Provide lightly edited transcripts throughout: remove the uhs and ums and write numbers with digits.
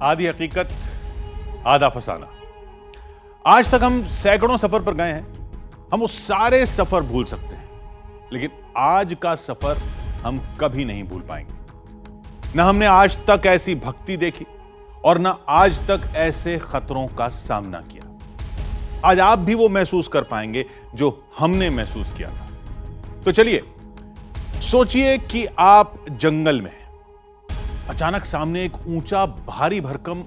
आधी हकीकत आधा फसाना। आज तक हम सैकड़ों सफर पर गए हैं, हम वो सारे सफर भूल सकते हैं, लेकिन आज का सफर हम कभी नहीं भूल पाएंगे। न हमने आज तक ऐसी भक्ति देखी और न आज तक ऐसे खतरों का सामना किया। आज आप भी वो महसूस कर पाएंगे जो हमने महसूस किया था। तो चलिए सोचिए कि आप जंगल में हैं, अचानक सामने एक ऊंचा भारी भरकम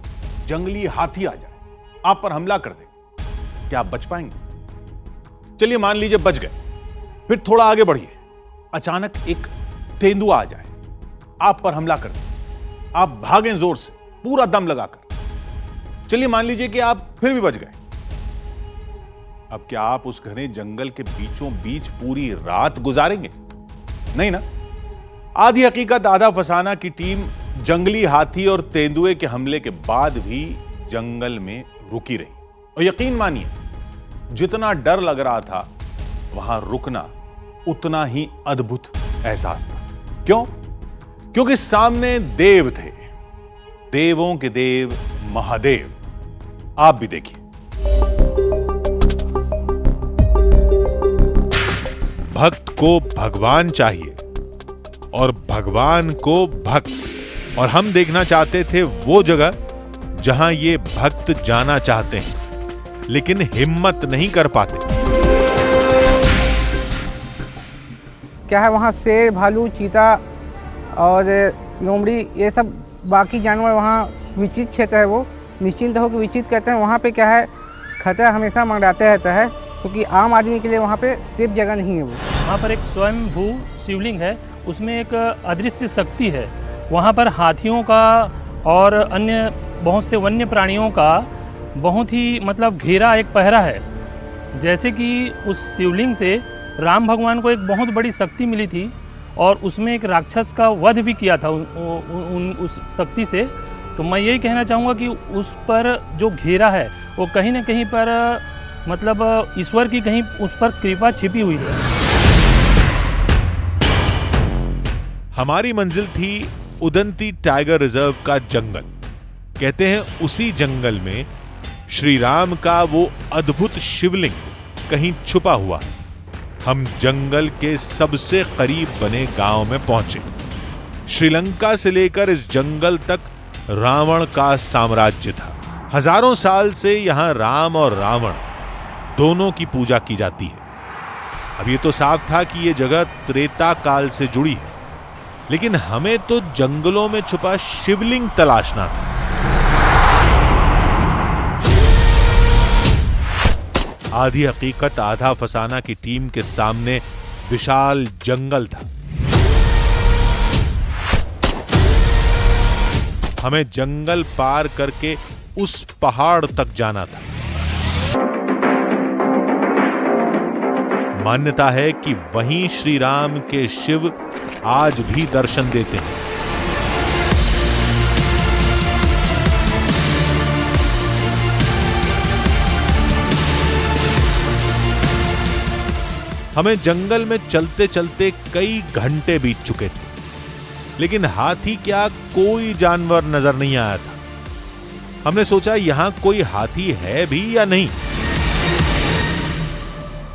जंगली हाथी आ जाए, आप पर हमला कर दे, क्या आप बच पाएंगे? चलिए मान लीजिए बच गए, फिर थोड़ा आगे बढ़िए, अचानक एक तेंदुआ आ जाए, आप पर हमला कर दे, आप भागें जोर से पूरा दम लगाकर। चलिए मान लीजिए कि आप फिर भी बच गए। अब क्या आप उस घने जंगल के बीचों बीच पूरी रात गुजारेंगे? नहीं ना। आधी हकीकत आधा फसाना की टीम जंगली हाथी और तेंदुए के हमले के बाद भी जंगल में रुकी रही, और यकीन मानिए जितना डर लग रहा था वहां रुकना उतना ही अद्भुत एहसास था। क्यों? क्योंकि सामने देव थे, देवों के देव महादेव। आप भी देखिए। भक्त को भगवान चाहिए और भगवान को भक्त, और हम देखना चाहते थे वो जगह जहां ये भक्त जाना चाहते हैं लेकिन हिम्मत नहीं कर पाते। क्या है वहाँ शेर, भालू, चीता और लोमड़ी, ये सब बाकी जानवर वहाँ विचित क्षेत्र है, वो निश्चिंत होकर विचित कहते हैं। वहाँ पे क्या है, खतरा हमेशा मंडराते रहता है, क्योंकि आम आदमी के लिए वहाँ पे सेफ जगह नहीं है। वो वहाँ पर एक स्वयंभू शिवलिंग है, उसमें एक अदृश्य शक्ति है। वहाँ पर हाथियों का और अन्य बहुत से वन्य प्राणियों का बहुत ही घेरा एक पहरा है। जैसे कि उस शिवलिंग से राम भगवान को एक बहुत बड़ी शक्ति मिली थी और उसमें एक राक्षस का वध भी किया था उस शक्ति से। तो मैं यही कहना चाहूँगा कि उस पर जो घेरा है वो कहीं ना कहीं पर ईश्वर की कहीं उस पर कृपा छिपी हुई है। हमारी मंजिल थी उदंती टाइगर रिजर्व का जंगल। कहते हैं उसी जंगल में श्री राम का वो अद्भुत शिवलिंग कहीं छुपा हुआ है। हम जंगल के सबसे करीब बने गांव में पहुंचे। श्रीलंका से लेकर इस जंगल तक रावण का साम्राज्य था। हजारों साल से यहां राम और रावण दोनों की पूजा की जाती है। अब ये तो साफ था कि ये जगह त्रेता काल से जुड़ी है, लेकिन हमें तो जंगलों में छुपा शिवलिंग तलाशना था। आधी हकीकत आधा फसाना की टीम के सामने विशाल जंगल था। हमें जंगल पार करके उस पहाड़ तक जाना था। मान्यता है कि वहीं श्री राम के शिव आज भी दर्शन देते हैं। हमें जंगल में चलते चलते कई घंटे बीत चुके थे, लेकिन हाथी क्या कोई जानवर नजर नहीं आया था। हमने सोचा यहां कोई हाथी है भी या नहीं।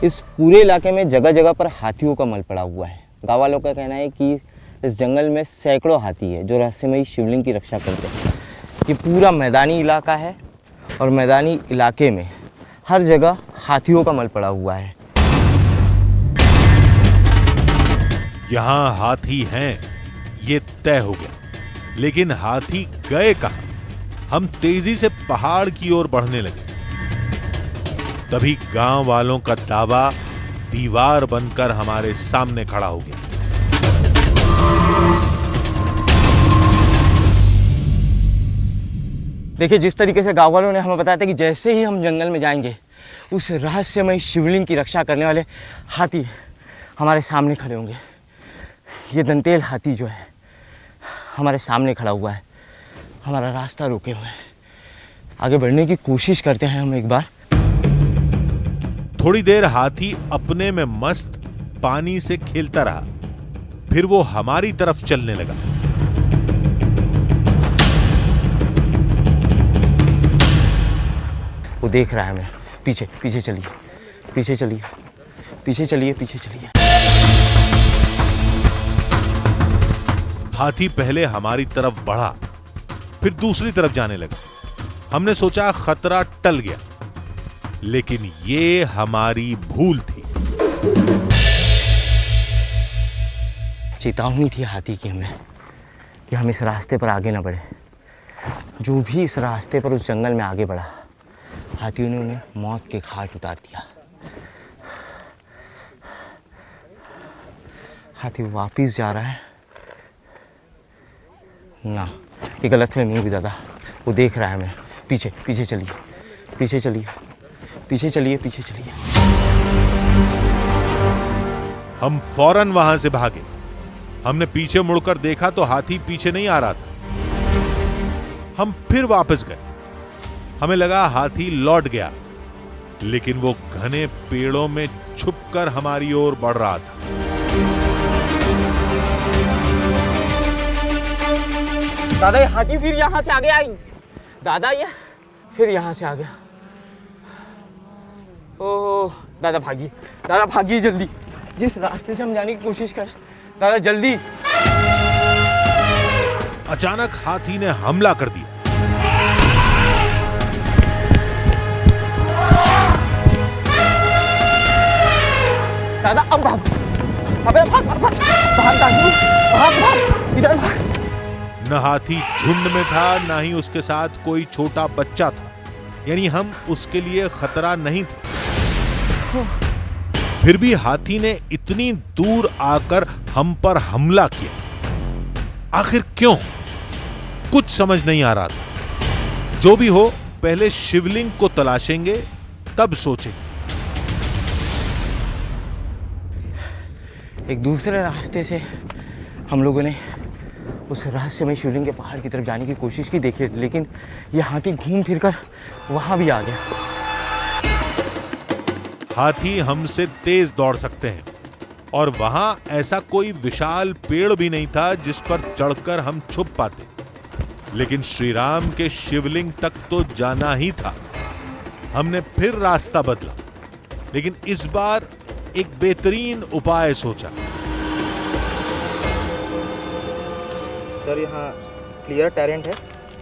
इस पूरे इलाके में जगह जगह पर हाथियों का मल पड़ा हुआ है। गाँव वालों का कहना है कि इस जंगल में सैकड़ों हाथी है जो रहस्यमयी शिवलिंग की रक्षा करते हैं। ये पूरा मैदानी इलाका है और मैदानी इलाके में हर जगह हाथियों का मल पड़ा हुआ है। यहां हाथी हैं ये तय हो गया, लेकिन हाथी गए कहां? हम तेजी से पहाड़ की ओर बढ़ने लगे। तभी गांव वालों का दावा दीवार बनकर हमारे सामने खड़ा हो गया। देखिए, जिस तरीके से गाँव वालों ने हमें बताया था कि जैसे ही हम जंगल में जाएंगे उस रहस्यमय शिवलिंग की रक्षा करने वाले हाथी हमारे सामने खड़े होंगे। ये दंतेल हाथी जो है हमारे सामने खड़ा हुआ है, हमारा रास्ता रोके हुए है। आगे बढ़ने की कोशिश करते हैं हम एक बार। थोड़ी देर हाथी अपने में मस्त पानी से खेलता रहा, फिर वो हमारी तरफ चलने लगा। वो देख रहा है हमें। पीछे पीछे चलिए, पीछे चलिए, पीछे चलिए, पीछे चलिए। हाथी पहले हमारी तरफ बढ़ा, फिर दूसरी तरफ जाने लगा। हमने सोचा खतरा टल गया, लेकिन ये हमारी भूल थी। चेतावनी थी हाथी की हमें कि हम इस रास्ते पर आगे ना बढ़े। जो भी इस रास्ते पर उस जंगल में आगे बढ़ा, हाथियों ने उन्हें मौत के घाट उतार दिया। हाथी वापिस जा रहा है ना, ये गलतफहमी होगी दादा। वो देख रहा है हमें। पीछे पीछे चलिए, पीछे चलिए, पीछे चलिए, पीछे चलिए। हम फौरन वहां से भागे। हमने पीछे मुड़कर देखा तो हाथी पीछे नहीं आ रहा था। हम फिर वापस गए। हमें लगा हाथी लौट गया, लेकिन वो घने पेड़ों में छुपकर हमारी ओर बढ़ रहा था। दादा ये हाथी फिर यहाँ से आगे आई। दादा ये फिर यहाँ से आ गया। ओह दादा भागिए, दादा भागिए जल्दी। जिस रास्ते से हम जाने की कोशिश कर, दादा जल्दी। अचानक हाथी ने हमला कर दिया। दादा अब भाग, अबे भाग भाग भाग भाग भाग भाग, इधर भाग। न हाथी झुंड में था, न ही उसके साथ कोई छोटा बच्चा था, यानी हम उसके लिए खतरा नहीं थे। फिर भी हाथी ने इतनी दूर आकर हम पर हमला किया। आखिर क्यों? कुछ समझ नहीं आ रहा था। जो भी हो, पहले शिवलिंग को तलाशेंगे, तब सोचेंगे। एक दूसरे रास्ते से हम लोगों ने उस रहस्यमय शिवलिंग के पहाड़ की तरफ जाने की कोशिश की, देखिए, लेकिन यह हाथी घूम फिरकर वहां भी आ गया। हाथी हमसे तेज दौड़ सकते हैं, और वहां ऐसा कोई विशाल पेड़ भी नहीं था जिस पर चढ़कर हम छुप पाते। लेकिन श्री राम के शिवलिंग तक तो जाना ही था। हमने फिर रास्ता बदला, लेकिन इस बार एक बेहतरीन उपाय सोचा। सर यहाँ क्लियर टेरेंट है,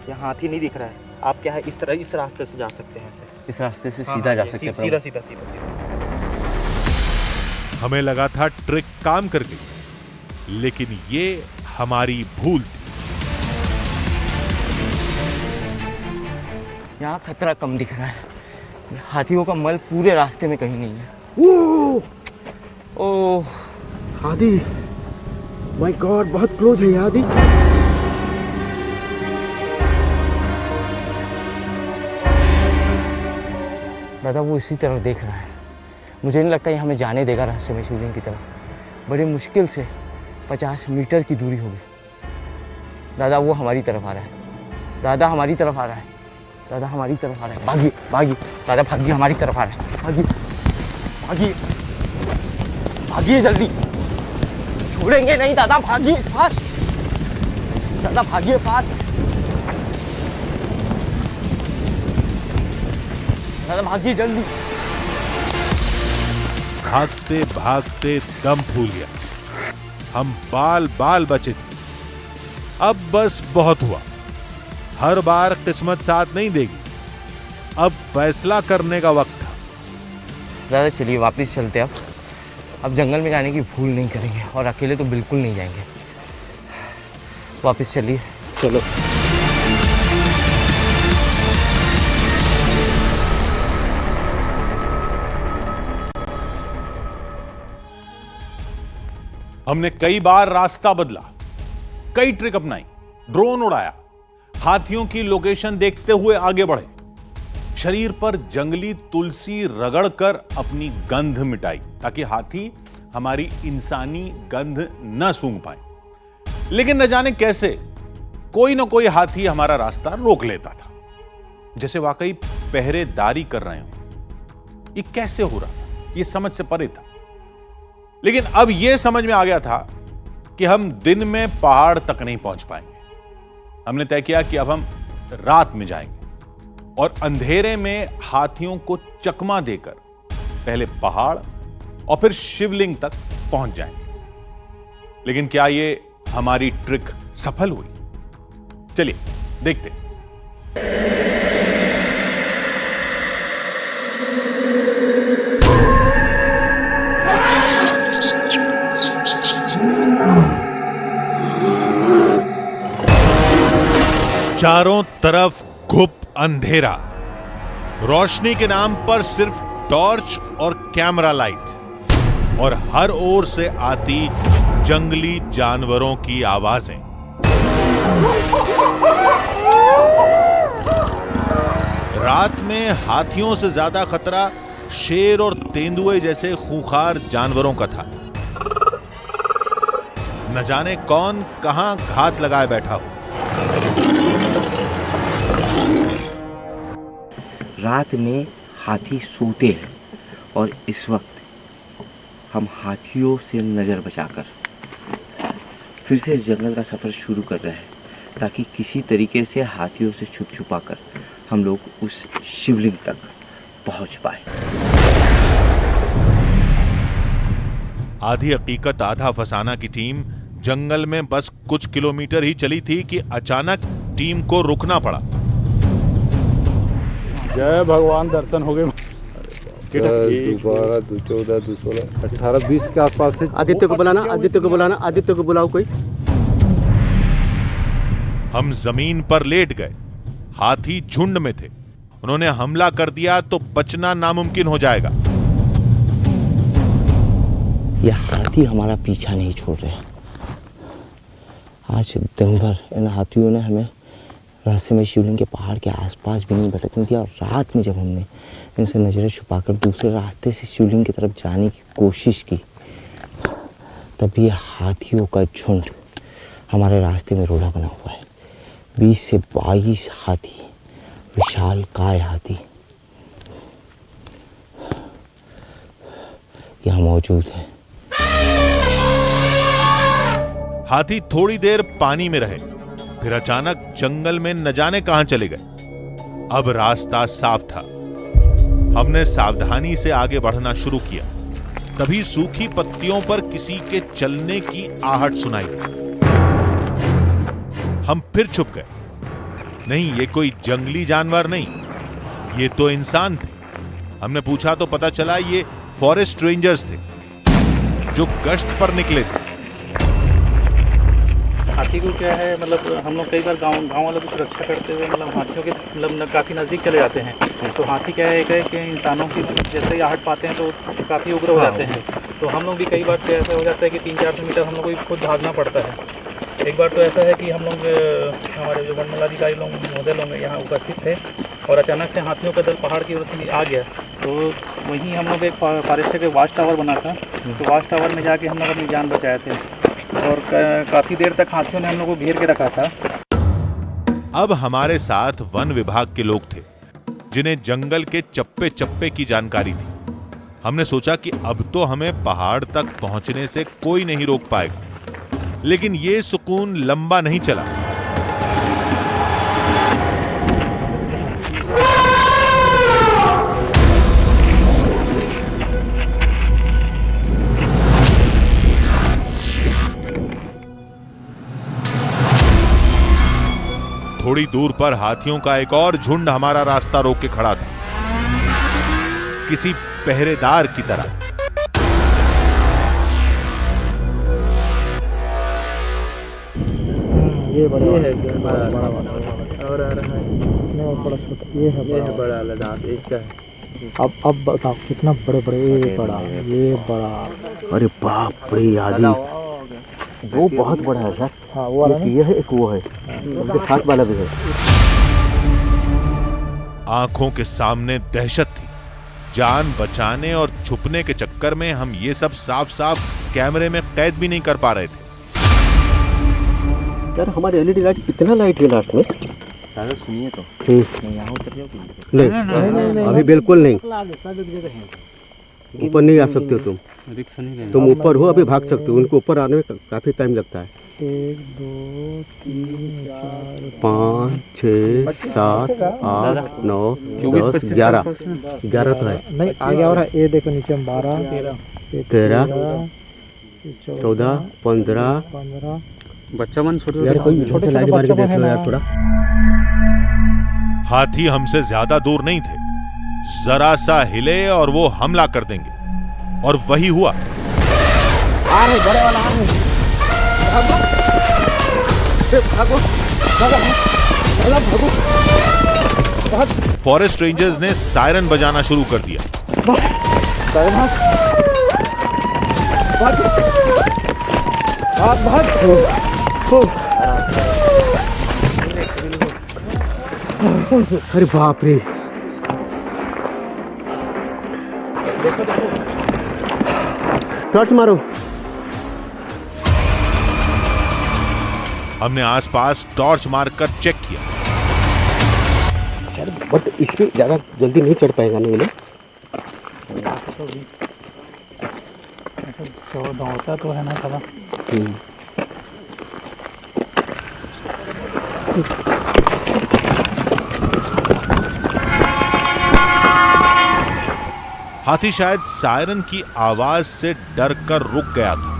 यहाँ हाथी नहीं दिख रहा है। आप क्या है इस तरह इस रास्ते से जा सकते हैं सर। इस रास्ते से सीधा जा सकते हैं। सीधा सीधा सीधा सीधा। हमें लगा था ट्रिक काम कर गई, लेकिन ये हमारी भूल थी। यहाँ खतरा कम दिख रहा है। हाथियों का मल पूरे रास्ते में कहीं नहीं है। ओह हाथी, माय गॉड, बहुत क्लोज है हाथी। दादा वो इसी तरफ देख रहा है। मुझे नहीं लगता ये हमें जाने देगा रहस्यमय शिवलिंग की तरफ। बड़ी मुश्किल से 50 मीटर की दूरी होगी। दादा वो हमारी तरफ आ रहा है। दादा हमारी तरफ आ रहा है। दादा हमारी तरफ आ रहा है। भागिए भागिए दादा, भागिए, हमारी तरफ आ रहा है। भागिए भागिए भागिए जल्दी, छोड़ेंगे नहीं दादा, भागिए फास्ट। दादा भागिए फास्ट। दादा भागिए जल्दी। भागते भागते दम फूल गया। हम बाल बाल बचे थे। अब बस बहुत हुआ। हर बार किस्मत साथ नहीं देगी। अब फैसला करने का वक्त था। दादा चलिए वापस चलते हैं। अब जंगल में जाने की भूल नहीं करेंगे, और अकेले तो बिल्कुल नहीं जाएंगे। वापस चलिए, चलो। हमने कई बार रास्ता बदला, कई ट्रिक अपनाई, ड्रोन उड़ाया, हाथियों की लोकेशन देखते हुए आगे बढ़े, शरीर पर जंगली तुलसी रगड़कर अपनी गंध मिटाई ताकि हाथी हमारी इंसानी गंध न सूंघ पाए। लेकिन न जाने कैसे कोई ना कोई हाथी हमारा रास्ता रोक लेता था, जैसे वाकई पहरेदारी कर रहे हो। ये कैसे हो रहा था, ये समझ से परे था। लेकिन अब यह समझ में आ गया था कि हम दिन में पहाड़ तक नहीं पहुंच पाएंगे। हमने तय किया कि अब हम रात में जाएंगे। और अंधेरे में हाथियों को चकमा देकर पहले पहाड़ और फिर शिवलिंग तक पहुंच जाएंगे। लेकिन क्या ये हमारी ट्रिक सफल हुई? चलिए देखते हैं। चारों तरफ घुप अंधेरा, रोशनी के नाम पर सिर्फ टॉर्च और कैमरा लाइट, और हर ओर से आती जंगली जानवरों की आवाजें। रात में हाथियों से ज्यादा खतरा शेर और तेंदुए जैसे खूंखार जानवरों का था। न जाने कौन कहां घात लगाए बैठा हो। रात में हाथी सोते हैं और इस वक्त हम हाथियों से नज़र बचाकर फिर से जंगल का सफ़र शुरू कर रहे हैं, ताकि किसी तरीके से हाथियों से छुप छुपा कर हम लोग उस शिवलिंग तक पहुंच पाए। आधी हकीकत आधा फसाना की टीम जंगल में बस कुछ किलोमीटर ही चली थी कि अचानक टीम को रुकना पड़ा। जय भगवान, दर्शन हो गए। 12, 14, 16, 18, 20 के आसपास से। आदित्य को बुलाना, आदित्य को बुलाना, आदित्य को बुलाओ कोई। हम जमीन पर लेट गए। हाथी झुंड में थे। उन्होंने हमला कर दिया तो बचना नामुमकिन हो जाएगा। यह हाथी हमारा पीछा नहीं छोड़ रहे। आज दिन भर इन हाथियों ने हमें रहस्यमय शिवलिंग के पहाड़ के आसपास भी नहीं भटकने दिया, और रात में जब हमने इनसे नज़रें छुपाकर दूसरे रास्ते से शिवलिंग की तरफ जाने की कोशिश की, तब ये हाथियों का झुंड हमारे रास्ते में रोड़ा बना हुआ है। 20 से 22 हाथी, विशालकाय हाथी यहाँ मौजूद है। हाथी थोड़ी देर पानी में रहे, फिर अचानक जंगल में न जाने कहां चले गए। अब रास्ता साफ था। हमने सावधानी से आगे बढ़ना शुरू किया। तभी सूखी पत्तियों पर किसी के चलने की आहट सुनाई दी। हम फिर छुप गए। नहीं, ये कोई जंगली जानवर नहीं, ये तो इंसान थे। हमने पूछा तो पता चला ये फॉरेस्ट रेंजर्स थे जो गश्त पर निकले थे। हाथी को क्या है, मतलब हम लोग कई बार गांव वालों की सुरक्षा करते हुए मतलब हाथियों के मतलब काफ़ी नज़दीक चले जाते हैं। तो हाथी क्या है कि इंसानों की जैसे ही आहट पाते हैं तो काफ़ी उग्र हो जाते हैं। तो हम लोग भी कई बार ऐसा हो जाता है कि 300-400 मीटर हम लोग को खुद भागना पड़ता है। एक बार तो ऐसा है कि हम लोग हमारे जो वनमंडलाधिकारी लोग महोदय लोग यहाँ उपस्थित थे और अचानक से हाथियों का दल पहाड़ की ओर से आ गया। तो वहीं हम लोग एक फॉरेस्ट के वाच टावर बना था, तो वाच टावर में जाके हम लोग अपनी जान बचाए थे और काफ़ी देर तक हाथियों ने हम लोग को घेर के रखा था। अब हमारे साथ वन विभाग के लोग थे जिन्हें जंगल के चप्पे चप्पे की जानकारी थी। हमने सोचा कि अब तो हमें पहाड़ तक पहुंचने से कोई नहीं रोक पाएगा, लेकिन ये सुकून लंबा नहीं चला। थोड़ी दूर पर हाथियों का एक और झुंड हमारा रास्ता रोक के खड़ा था, किसी पहरेदार की तरह। ये बड़ा और आ रहा है ये है बड़ा लद्दाख इसका है। अब बताओ कितना बड़े बड़े, ये बड़ा। अरे बाप रे यादी, वो बहुत बड़ा है सर। हाँ, वो वाला ये है, एक वो है, उसके साथ वाला भी है। आंखों के सामने दहशत थी। जान बचाने और छुपने के चक्कर में हम ये सब साफ साफ कैमरे में कैद भी नहीं कर पा रहे थे। यार हमारी एलईडी लाइट कितना लाइट है लास्ट में? दादा सुनिए तो, नहीं, अभी बिल्कुल नहीं। ऊपर नहीं आ सकते हो तुम ऊपर हो, अभी भाग सकते हो, उनको ऊपर आने में काफ़ी टाइम लगता है। 1 2 3 4 5 6 7 8 9 10 11 11 तो है। नहीं आगे और है, ये देखो नीचे में 12 13 14 15 बच्चा मन छोटे यार कोई छोटे लाइन मार के देख लो यार थोड़ा। हाथी हमसे ज्यादा दूर नहीं थे, जरा सा हिले और वो हमला कर देंगे, और वही हुआ। आ रहे बड़े वाला आ रहे, भागो भागो भागो भागो। फॉरेस्ट रेंजर्स ने सायरन बजाना शुरू कर दिया। अरे बाप रे, टॉर्च मारो। हमने आसपास टॉर्च मारकर चेक किया। सर बट इसमें ज़्यादा जल्दी नहीं चढ़ पाएगा ना ये लोग। तो दौड़ता तो है ना थोड़ा। हाथी शायद सायरन की आवाज से डर कर रुक गया था।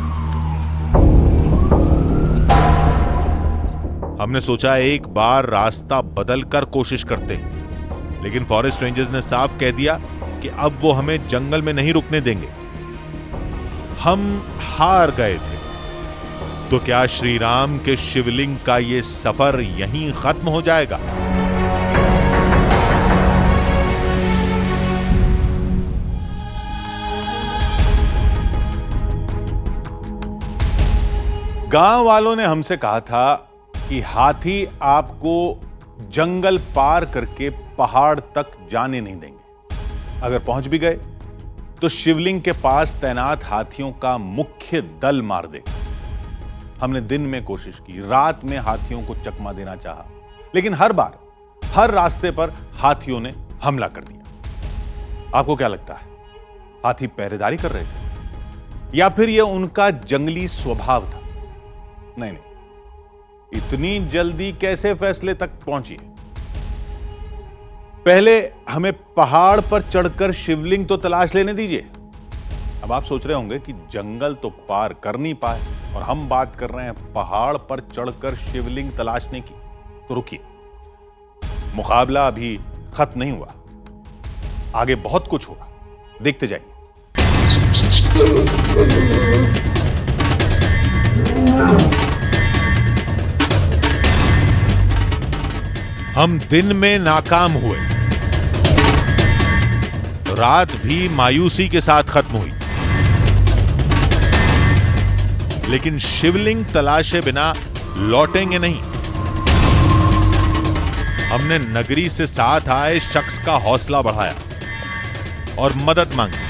हमने सोचा एक बार रास्ता बदलकर कोशिश करते हैं, लेकिन फॉरेस्ट रेंजर्स ने साफ कह दिया कि अब वो हमें जंगल में नहीं रुकने देंगे। हम हार गए थे। तो क्या श्री राम के शिवलिंग का ये सफर यहीं खत्म हो जाएगा? गांव वालों ने हमसे कहा था कि हाथी आपको जंगल पार करके पहाड़ तक जाने नहीं देंगे। अगर पहुंच भी गए तो शिवलिंग के पास तैनात हाथियों का मुख्य दल मार देगा। हमने दिन में कोशिश की, रात में हाथियों को चकमा देना चाहा, लेकिन हर बार हर रास्ते पर हाथियों ने हमला कर दिया। आपको क्या लगता है, हाथी पहरेदारी कर रहे थे या फिर यह उनका जंगली स्वभाव था? नहीं, इतनी जल्दी कैसे फैसले तक पहुंची? पहले हमें पहाड़ पर चढ़कर शिवलिंग तो तलाश लेने दीजिए। अब आप सोच रहे होंगे कि जंगल तो पार कर नहीं पाए और हम बात कर रहे हैं पहाड़ पर चढ़कर शिवलिंग तलाशने की। तो रुकिए, मुकाबला अभी खत्म नहीं हुआ, आगे बहुत कुछ होगा, देखते जाइए। हम दिन में नाकाम हुए, रात भी मायूसी के साथ खत्म हुई, लेकिन शिवलिंग तलाशे बिना लौटेंगे नहीं। हमने नगरी से साथ आए शख्स का हौसला बढ़ाया और मदद मांगी।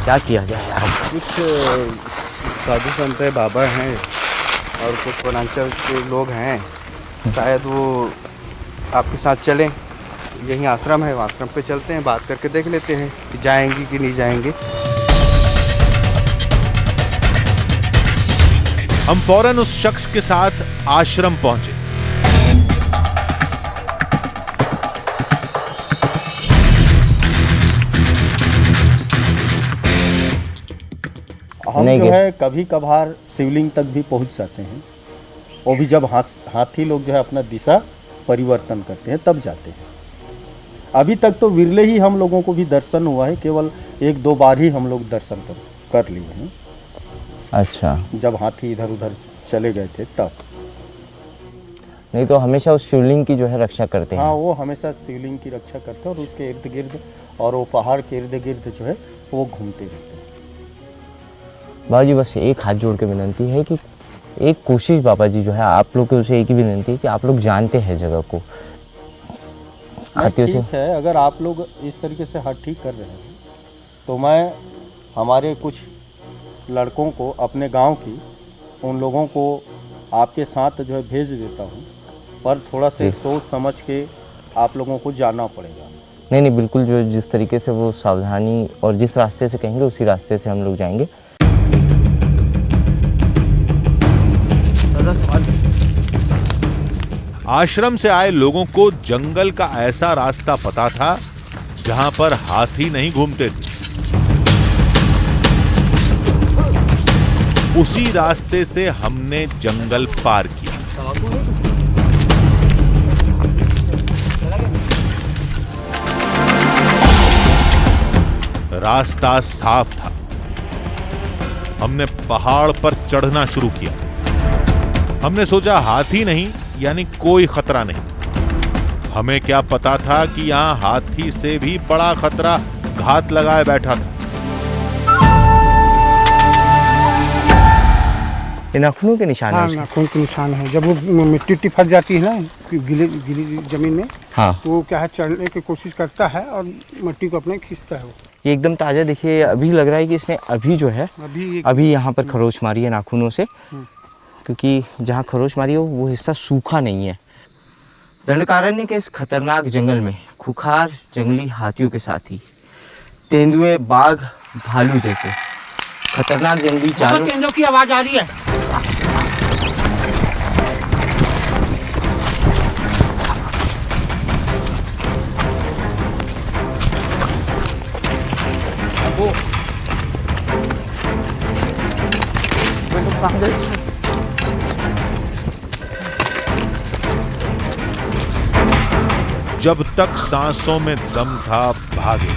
क्या किया जाए यार? कुछ साधु संत है, बाबा हैं और कुछ वनांचल के लोग हैं, शायद वो आपके साथ चलें। यहीं आश्रम है, आश्रम पे चलते हैं, बात करके देख लेते हैं कि जाएंगी कि नहीं जाएंगे। हम फौरन उस शख्स के साथ आश्रम पहुंचे। हम जो है कभी कभार शिवलिंग तक भी पहुंच जाते हैं, वो भी जब हाथी लोग जो है अपना दिशा परिवर्तन करते हैं तब जाते हैं। अभी तक तो विरले ही हम लोगों को भी दर्शन हुआ है, केवल 1-2 बार ही हम लोग दर्शन कर लिए हैं। अच्छा, जब हाथी इधर उधर चले गए थे तब। नहीं तो हमेशा उस शिवलिंग की जो है रक्षा करते हैं। हाँ, वो हमेशा शिवलिंग की रक्षा करते हैं और उसके इर्द गिर्द और वो पहाड़ के इर्द गिर्द जो है वो घूमते रहते हैं। बाबा जी बस एक हाथ जोड़ के विनती है कि एक कोशिश बाबा जी जो है आप लोग को उसे एक ही विनती है कि आप लोग जानते हैं जगह को हाथियों से। ठीक है, अगर आप लोग इस तरीके से हाथ ठीक कर रहे हैं तो मैं हमारे कुछ लड़कों को अपने गांव की उन लोगों को आपके साथ जो है भेज देता हूं, पर थोड़ा से सोच समझ के आप लोगों को जाना पड़ेगा। नहीं नहीं, बिल्कुल जो जिस तरीके से वो सावधानी और जिस रास्ते से कहेंगे उसी रास्ते से हम लोग जाएंगे। आश्रम से आए लोगों को जंगल का ऐसा रास्ता पता था जहां पर हाथी नहीं घूमते थे। उसी रास्ते से हमने जंगल पार किया। रास्ता साफ था। हमने पहाड़ पर चढ़ना शुरू किया। हमने सोचा हाथी नहीं, यानी कोई खतरा नहीं। हमें क्या पता था कि यहां हाथी से भी बड़ा खतरा घात लगाए बैठा था। ये नाखूनों के निशान है। हाँ, नाखून के निशान है। जब वो मिट्टी फंस जाती है ना गीली जमीन में, हाँ, तो वो क्या है चढ़ने की कोशिश करता है और मिट्टी को अपने खींचता है। वो ये एकदम ताज़ा देखिए, अभी लग रहा है कि इसने अभी जो है अभी यहाँ पर खरोच मारी है नाखूनों से, क्योंकि जहाँ खरोच मारी है वो हिस्सा सूखा नहीं है। दंडकारण्य के इस खतरनाक जंगल में खुखार जंगली हाथियों के साथ ही तेंदुए, बाघ, भालू जैसे खतरनाक जंगली जानवर की आवाज आ रही है। जब तक सांसों में दम था भागे,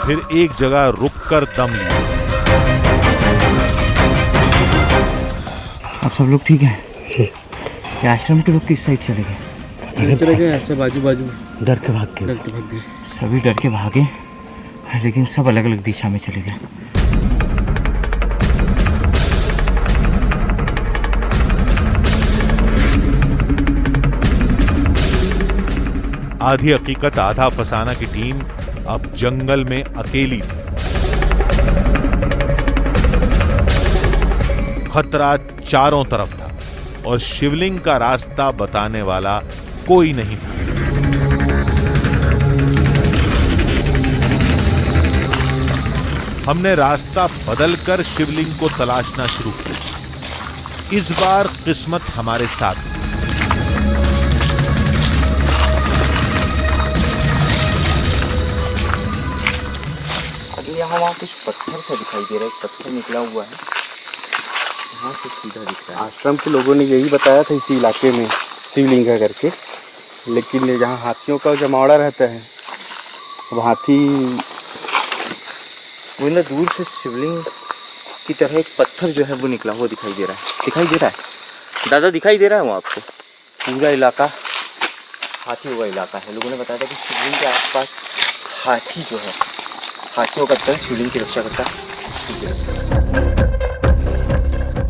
फिर एक जगह रुककर दम लिया। अब सब लोग ठीक है? ये आश्रम के लोग किस साइड चले गए? चले गए ऐसे बाजू बाजू, डर के भाग गए। सभी डर के भागे, लेकिन सब अलग अलग दिशा में चले गए। आधी हकीकत आधा फसाना की टीम अब जंगल में अकेली थी। खतरा चारों तरफ था और शिवलिंग का रास्ता बताने वाला कोई नहीं था। हमने रास्ता बदलकर शिवलिंग को तलाशना शुरू किया। इस बार किस्मत हमारे साथ थी। यहाँ वहाँ कुछ पत्थर सा दिखाई दे रहा है, पत्थर निकला हुआ है, यहाँ से सीधा दिख रहा है। आश्रम के लोगों ने यही बताया था इसी इलाके में शिवलिंग है करके, लेकिन यहाँ हाथियों का जमावड़ा रहता है। अब हाथी वो ना दूर से शिवलिंग की तरह एक पत्थर जो है वो निकला हुआ दिखाई दे रहा है। दिखाई दे रहा है दादा? दिखाई दे रहा है वो आपको? पूरा इलाका हाथी हुआ इलाका है। लोगों ने बताया था कि शिवलिंग के आसपास हाथी जो है, हाथियों का दल शिवलिंग की रक्षा करता है।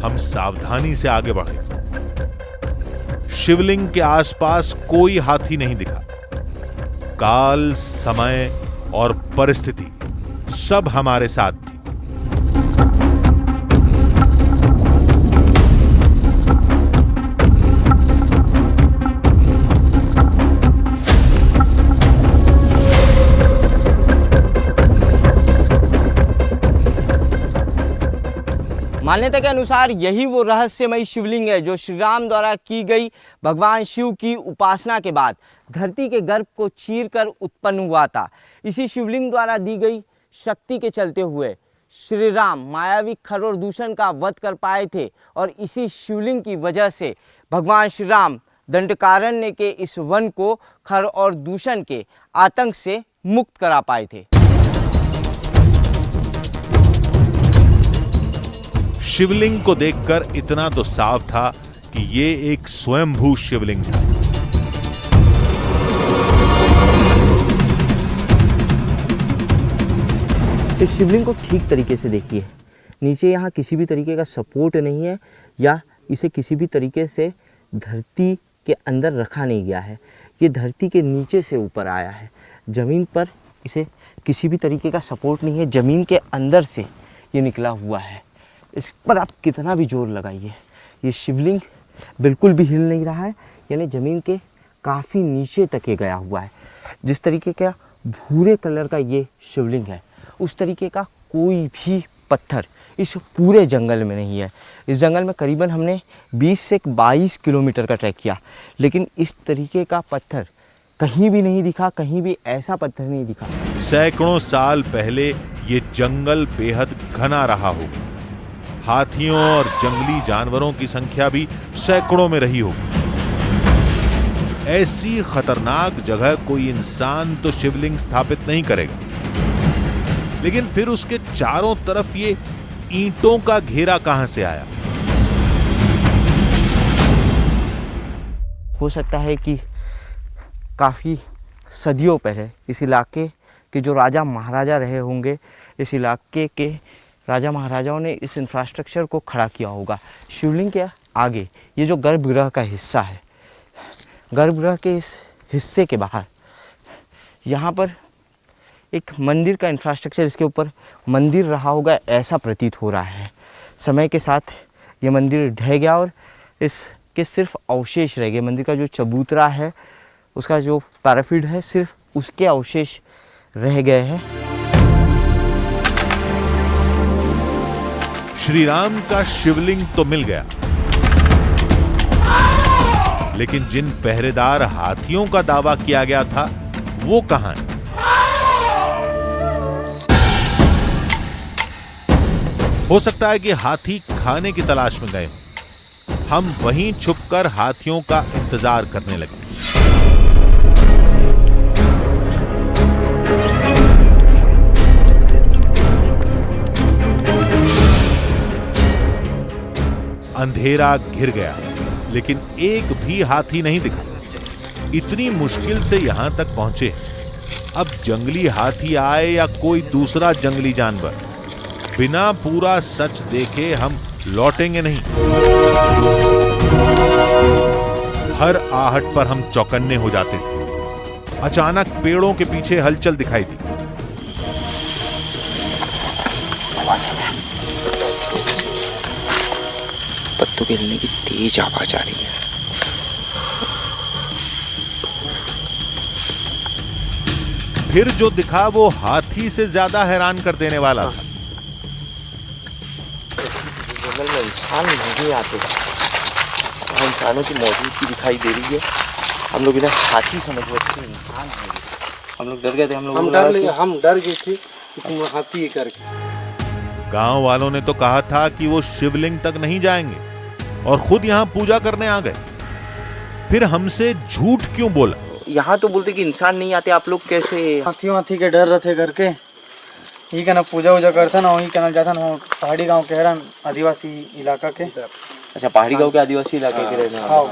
हम सावधानी से आगे बढ़े। शिवलिंग के आसपास कोई हाथी नहीं दिखा। काल, समय और परिस्थिति सब हमारे साथ थी। मान्यता के अनुसार यही वो रहस्यमयी शिवलिंग है जो श्री राम द्वारा की गई भगवान शिव की उपासना के बाद धरती के गर्भ को चीरकर उत्पन्न हुआ था। इसी शिवलिंग द्वारा दी गई शक्ति के चलते हुए श्री राम मायावी खर और दूषण का वध कर पाए थे और इसी शिवलिंग की वजह से भगवान श्री राम दंडकारण्य के इस वन को खर और दूषण के आतंक से मुक्त करा पाए थे। शिवलिंग को देखकर इतना तो साफ था कि ये एक स्वयंभू शिवलिंग था। इस शिवलिंग को ठीक तरीके से देखिए। नीचे यहाँ किसी भी तरीके का सपोर्ट नहीं है या इसे किसी भी तरीके से धरती के अंदर रखा नहीं गया है। ये धरती के नीचे से ऊपर आया है। ज़मीन पर इसे किसी भी तरीके का सपोर्ट नहीं है। ज़मीन के अंदर से ये निकला हुआ है। इस पर आप कितना भी जोर लगाइए, ये शिवलिंग बिल्कुल भी हिल नहीं रहा है, यानी ज़मीन के काफ़ी नीचे तक ये गया हुआ है। जिस तरीके का भूरे कलर का ये शिवलिंग है, उस तरीके का कोई भी पत्थर इस पूरे जंगल में नहीं है। इस जंगल में करीबन हमने 20 से 22 किलोमीटर का ट्रैक किया, लेकिन इस तरीके का पत्थर कहीं भी नहीं दिखा, कहीं भी ऐसा पत्थर नहीं दिखा। सैकड़ों साल पहले ये जंगल बेहद घना रहा होगा। हाथियों और जंगली जानवरों की संख्या भी सैकड़ों में रही होगी। ऐसी खतरनाक जगह कोई इंसान तो शिवलिंग स्थापित नहीं करेगा, लेकिन फिर उसके चारों तरफ ये ईंटों का घेरा कहां से आया? हो सकता है कि काफ़ी सदियों पहले इस इलाके के जो राजा महाराजा रहे होंगे, इस इलाके के राजा महाराजाओं ने इस इंफ्रास्ट्रक्चर को खड़ा किया होगा। शिवलिंग के आगे ये जो गर्भगृह का हिस्सा है, गर्भगृह के इस हिस्से के बाहर यहाँ पर एक मंदिर का इंफ्रास्ट्रक्चर, इसके ऊपर मंदिर रहा होगा ऐसा प्रतीत हो रहा है। समय के साथ ये मंदिर ढह गया और इसके सिर्फ अवशेष रह गए। मंदिर का जो चबूतरा है, उसका जो पैराफिड है, सिर्फ उसके अवशेष रह गए हैं। श्री राम का शिवलिंग तो मिल गया, लेकिन जिन पहरेदार हाथियों का दावा किया गया था वो कहां है? हो सकता है कि हाथी खाने की तलाश में गए हों। हम वहीं छुपकर हाथियों का इंतजार करने लगे। अंधेरा घिर गया, लेकिन एक भी हाथी नहीं दिखा। इतनी मुश्किल से यहां तक पहुंचे। अब जंगली हाथी आए या कोई दूसरा जंगली जानवर, बिना पूरा सच देखे हम लौटेंगे नहीं। हर आहट पर हम चौकन्ने हो जाते थे। अचानक पेड़ों के पीछे हलचल दिखाई दी। पत्तों के हिलने की तेज आवाज आ रही है। फिर जो दिखा वो हाथी से ज्यादा हैरान कर देने वाला था। जंगल में इंसान नहीं आते, इंसानों की मौजूदगी दिखाई दे रही है। हम लोग इधर हाथी समझ रहे थे, इंसान है। हम लोग डर गए थे। हम डर गए थे कि हाथी करके। गांव वालों ने तो कहा था कि वो शिवलिंग तक नहीं जाएंगे और खुद यहां पूजा करने आ गए। फिर हमसे झूठ क्यों बोला? यहाँ तो बोलते कि इंसान नहीं आते, आप लोग कैसे? हाथी के डर रहते करके ही का ना पूजा वूजा करता ना, वही करना जाता ना। पहाड़ी गांव के हैरान आदिवासी इलाका के। अच्छा, पहाड़ी गांव के आदिवासी इलाके के रहने वाले।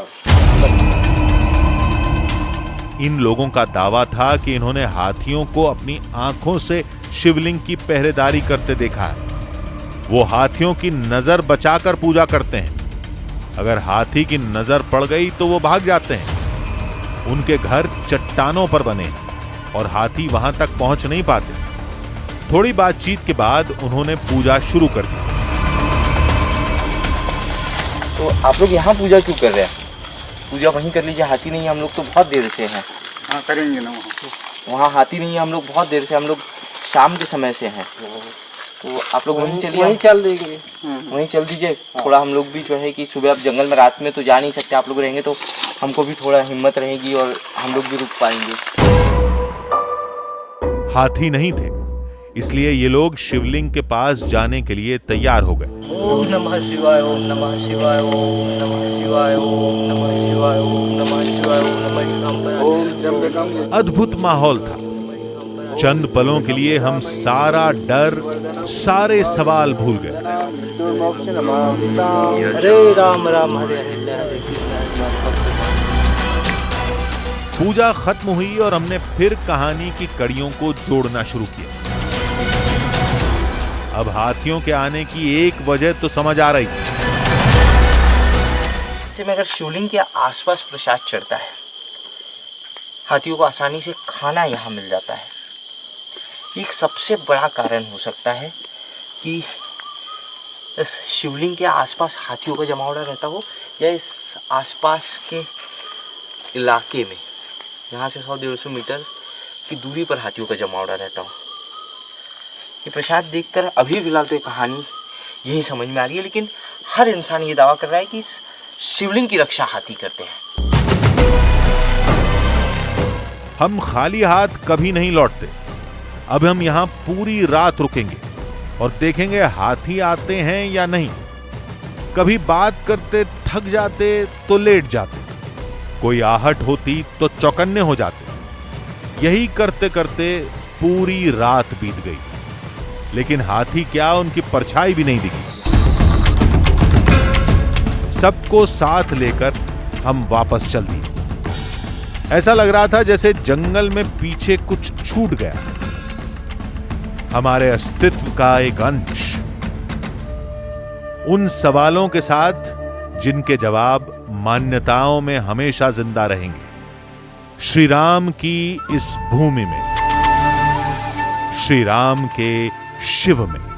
इन लोगों का दावा था कि इन्होंने हाथियों को अपनी आंखों से शिवलिंग की पहरेदारी करते देखा है। वो हाथियों की नजर बचाकर पूजा करते हैं। अगर हाथी की नजर पड़ गई तो वो भाग जाते हैं। उनके घर चट्टानों पर बने हैं और हाथी वहां तक पहुंच नहीं पाते। थोड़ी बातचीत के बाद उन्होंने पूजा शुरू कर दी। तो आप लोग यहाँ पूजा क्यों कर रहे हैं? पूजा वहीं कर लीजिए, हाथी नहीं है। हम लोग तो बहुत देर से हैं। हाँ, करेंगे ना। वहाँ हाथी नहीं है, हम लोग बहुत देर से, हम लोग शाम के समय से हैं। तो आप लोग वहीं चलिए, वहीं चल देंगे, वहीं चल दीजिए। थोड़ा हम लोग भी जो है कि सुबह आप जंगल में रात में तो जा नहीं सकते, आप लोग रहेंगे तो हमको भी थोड़ा हिम्मत रहेगी और हम लोग भी रुक पाएंगे। हाथी नहीं थे, इसलिए ये लोग शिवलिंग के पास जाने के लिए तैयार हो गए। ओम नमः शिवाय, ओम नमः शिवाय, ओम नमः शिवाय, ओम नमः शिवाय, ओम नमः शिवाय, ओम नमः। अद्भुत माहौल था। चंद पलों के लिए हम सारा डर, सारे सवाल भूल गए। हरे राम राम हरे हरे। पूजा खत्म हुई और हमने फिर कहानी की कड़ियों को जोड़ना शुरू किया। अब हाथियों के आने की एक वजह तो समझ आ रही थी। ऐसे में अगर शिवलिंग के आसपास प्रसाद चढ़ता है, हाथियों को आसानी से खाना यहाँ मिल जाता है। एक सबसे बड़ा कारण हो सकता है कि इस शिवलिंग के आसपास हाथियों का जमावड़ा रहता हो, या इस आसपास के इलाके में, यहाँ से 100-150 मीटर की दूरी पर हाथियों का जमावड़ा रहता हूँ। ये प्रसाद देखकर अभी फिलहाल तो ये कहानी यही समझ में आ रही है, लेकिन हर इंसान ये दावा कर रहा है कि इस शिवलिंग की रक्षा हाथी करते हैं। हम खाली हाथ कभी नहीं लौटते। अब हम यहाँ पूरी रात रुकेंगे और देखेंगे हाथी आते हैं या नहीं। कभी बात करते थक जाते तो लेट जाते, कोई आहट होती तो चौकन्ने हो जाते। यही करते करते पूरी रात बीत गई, लेकिन हाथी क्या, उनकी परछाई भी नहीं दिखी। सबको साथ लेकर हम वापस चल दिए। ऐसा लग रहा था जैसे जंगल में पीछे कुछ छूट गया, हमारे अस्तित्व का एक अंश। उन सवालों के साथ जिनके जवाब मान्यताओं में हमेशा जिंदा रहेंगे। श्री राम की इस भूमि में, श्री राम के शिव में।